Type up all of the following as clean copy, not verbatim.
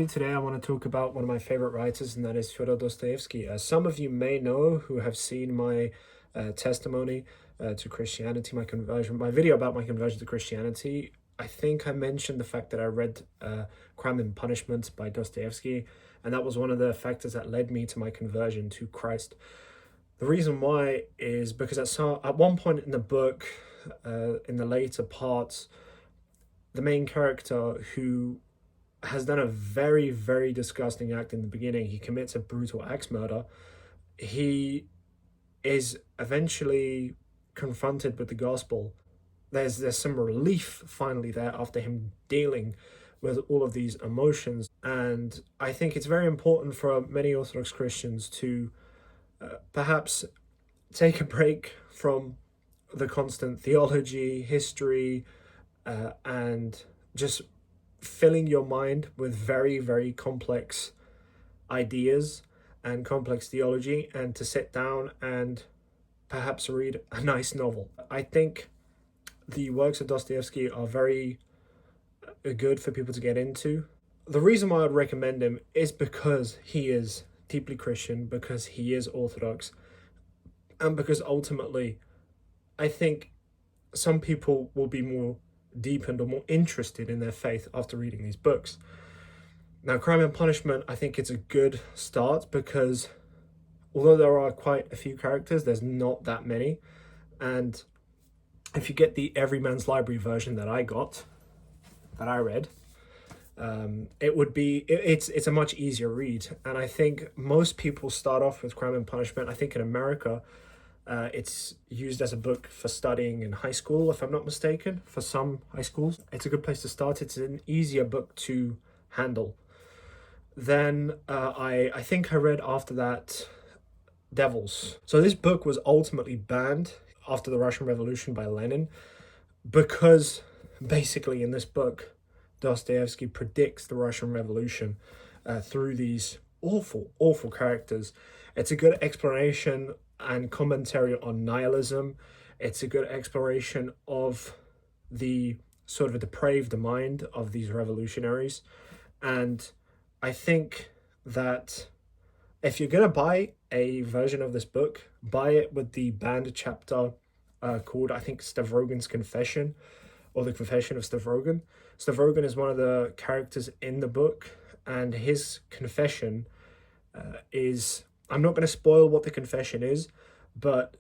everybody. Today I want to talk about one of my favorite writers, and that is Fyodor Dostoevsky. As some of you may know who have seen my testimony to Christianity, my conversion, my video about my conversion to Christianity, I think I mentioned the fact that I read Crime and Punishment by Dostoevsky, and that was one of the factors that led me to my conversion to Christ. The reason why is because at one point in the book, in the later parts, the main character, who has done a very, very disgusting act in the beginning, he commits a brutal axe murder. He is eventually confronted with the gospel. There's some relief finally there after him dealing with all of these emotions. And I think it's very important for many Orthodox Christians to perhaps take a break from the constant theology, history, and just filling your mind with very, very complex ideas and complex theology, and to sit down and perhaps read a nice novel. I think the works of Dostoevsky are very good for people to get into. The reason why I'd recommend him is because he is deeply Christian, because he is Orthodox, and because ultimately I think some people will be more deepened or more interested in their faith after reading these books. Now, Crime and Punishment, I think it's a good start because although there are quite a few characters, there's not that many. And if you get the Everyman's Library version that I read, it's a much easier read. And I think most people start off with Crime and Punishment. I think in America, it's used as a book for studying in high school, if I'm not mistaken, for some high schools. It's a good place to start. It's an easier book to handle. Then I think I read after that Devils. So this book was ultimately banned after the Russian Revolution by Lenin, because basically in this book, Dostoevsky predicts the Russian Revolution through these awful, awful characters. It's a good explanation and commentary on nihilism. It's a good exploration of the sort of a depraved mind of these revolutionaries. And I think that if you're going to buy a version of this book, buy it with the banned chapter called, I think, Stavrogin's Confession, or the Confession of Stavrogan. Stavrogan is one of the characters in the book, and his confession is... I'm not going to spoil what the confession is, but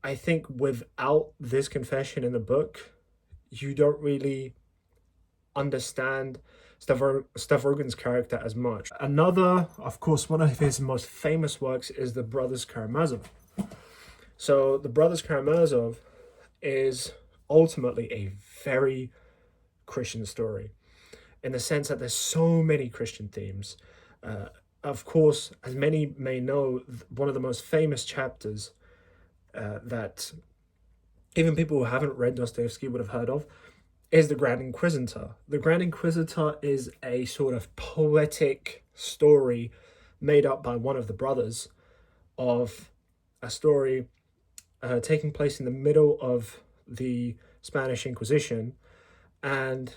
I think without this confession in the book, you don't really understand Stavrogin's character as much. Another, of course, one of his most famous works is the Brothers Karamazov. So the Brothers Karamazov is ultimately a very Christian story, in the sense that there's so many Christian themes. Of course, as many may know, one of the most famous chapters that even people who haven't read Dostoevsky would have heard of is the Grand Inquisitor. The Grand Inquisitor is a sort of poetic story made up by one of the brothers, of a story taking place in the middle of the Spanish Inquisition, and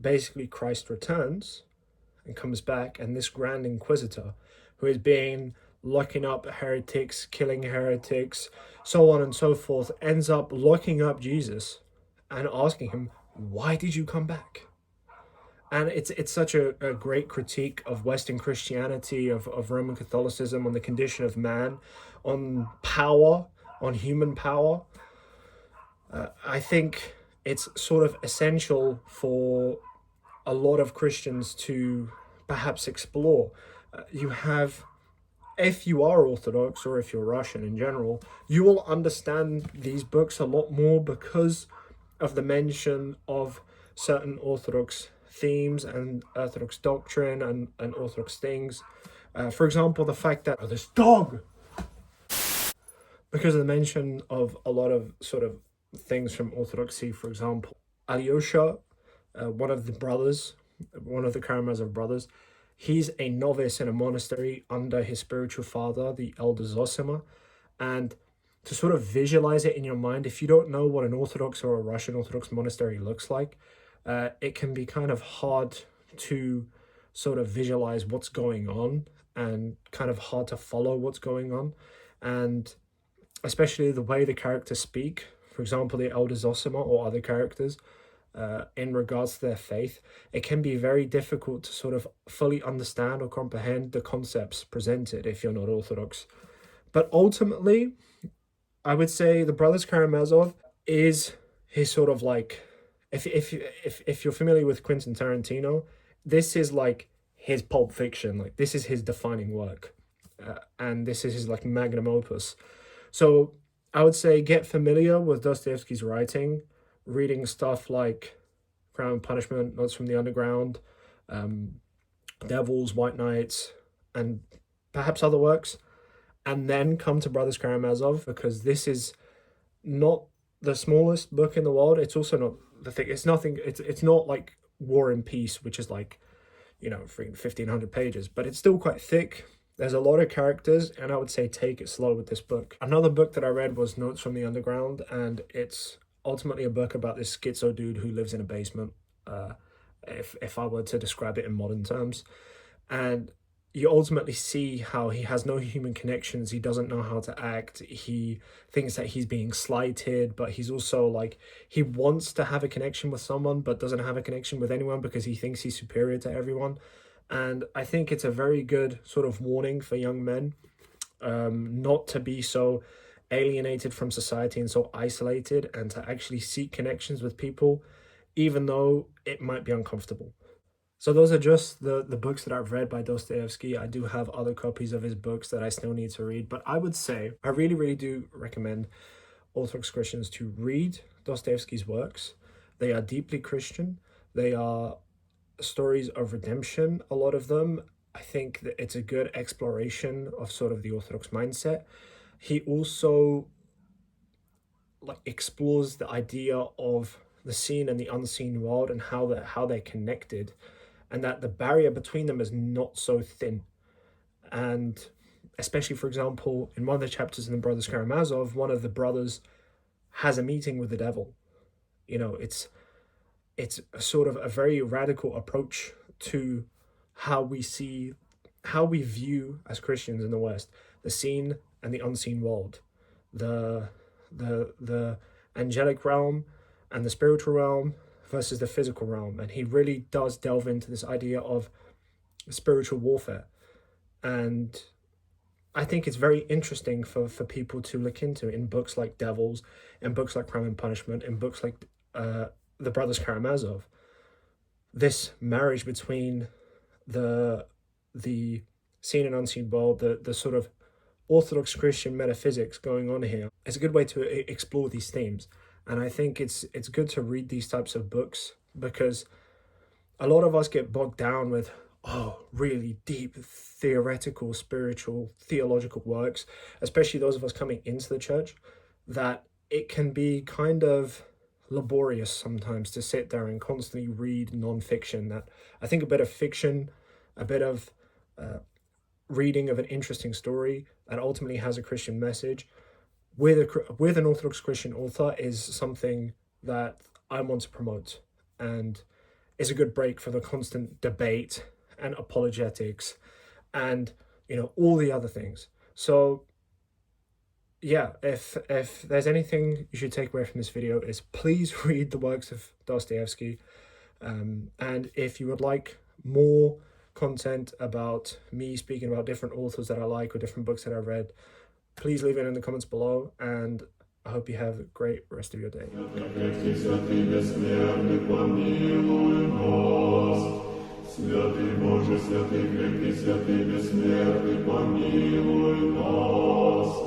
basically Christ returns and comes back, and this Grand Inquisitor, who has been locking up heretics, killing heretics, so on and so forth, ends up locking up Jesus and asking him, why did you come back? And it's such a great critique of Western Christianity, of Roman Catholicism, on the condition of man, on power, on human power. I think it's sort of essential for a lot of Christians to perhaps explore. If you are Orthodox, or if you're Russian in general, you will understand these books a lot more because of the mention of certain Orthodox themes and Orthodox doctrine and Orthodox things. For example, the fact that this dog, because of the mention of a lot of sort of things from Orthodoxy. For example, Alyosha, one of the Karamazov brothers, he's a novice in a monastery under his spiritual father, the elder Zosima. And to sort of visualize it in your mind, if you don't know what an Orthodox or a Russian Orthodox monastery looks like, it can be kind of hard to sort of visualize what's going on and kind of hard to follow what's going on. And especially the way the characters speak, for example, the elder Zosima or other characters, in regards to their faith, it can be very difficult to sort of fully understand or comprehend the concepts presented if you're not Orthodox. But ultimately, I would say the Brothers Karamazov is his sort of like, if you're familiar with Quentin Tarantino, this is like his Pulp Fiction. Like, this is his defining work, and this is his like magnum opus. So I would say get familiar with Dostoevsky's writing, reading stuff like Crime and Punishment, Notes from the Underground, Devils, White Knights, and perhaps other works, and then come to Brothers Karamazov, because this is not the smallest book in the world. It's also not the thing. It's nothing. It's not like War and Peace, which is like, 1,500 pages, but it's still quite thick. There's a lot of characters, and I would say take it slow with this book. Another book that I read was Notes from the Underground, and it's ultimately a book about this schizo dude who lives in a basement, if I were to describe it in modern terms. And you ultimately see how he has no human connections. He doesn't know how to act. He thinks that he's being slighted, but he's also like, he wants to have a connection with someone, but doesn't have a connection with anyone because he thinks he's superior to everyone. And I think it's a very good sort of warning for young men, not to be so alienated from society and so isolated, and to actually seek connections with people, even though it might be uncomfortable. So those are just the books that I've read by Dostoevsky. I do have other copies of his books that I still need to read, but I would say I really, really do recommend Orthodox Christians to read Dostoevsky's works. They are deeply Christian. They are stories of redemption, a lot of them. I think that it's a good exploration of sort of the Orthodox mindset. He also like explores the idea of the seen and the unseen world, and how they're connected, and that the barrier between them is not so thin. And especially, for example, in one of the chapters in the Brothers Karamazov, one of the brothers has a meeting with the devil. It's a sort of a very radical approach to how we view as Christians in the West, the seen and the unseen world, the angelic realm and the spiritual realm versus the physical realm. And he really does delve into this idea of spiritual warfare. And I think it's very interesting for people to look into in books like Devils, in books like Crime and Punishment, in books like the Brothers Karamazov. This marriage between the seen and unseen world, the sort of Orthodox Christian metaphysics going on here, is a good way to explore these themes. And I think it's good to read these types of books, because a lot of us get bogged down with really deep theoretical, spiritual, theological works, especially those of us coming into the church, that it can be kind of laborious sometimes to sit there and constantly read non-fiction. That I think a bit of fiction, a bit of reading of an interesting story that ultimately has a Christian message with an Orthodox Christian author is something that I want to promote, and is a good break for the constant debate and apologetics and all the other things. So yeah, if there's anything you should take away from this video, is please read the works of Dostoevsky, and if you would like more content about me speaking about different authors that I like or different books that I read, please leave it in the comments below, and I hope you have a great rest of your day. Святый Боже, святый крепкий, святый бессмертный, помилуй нас.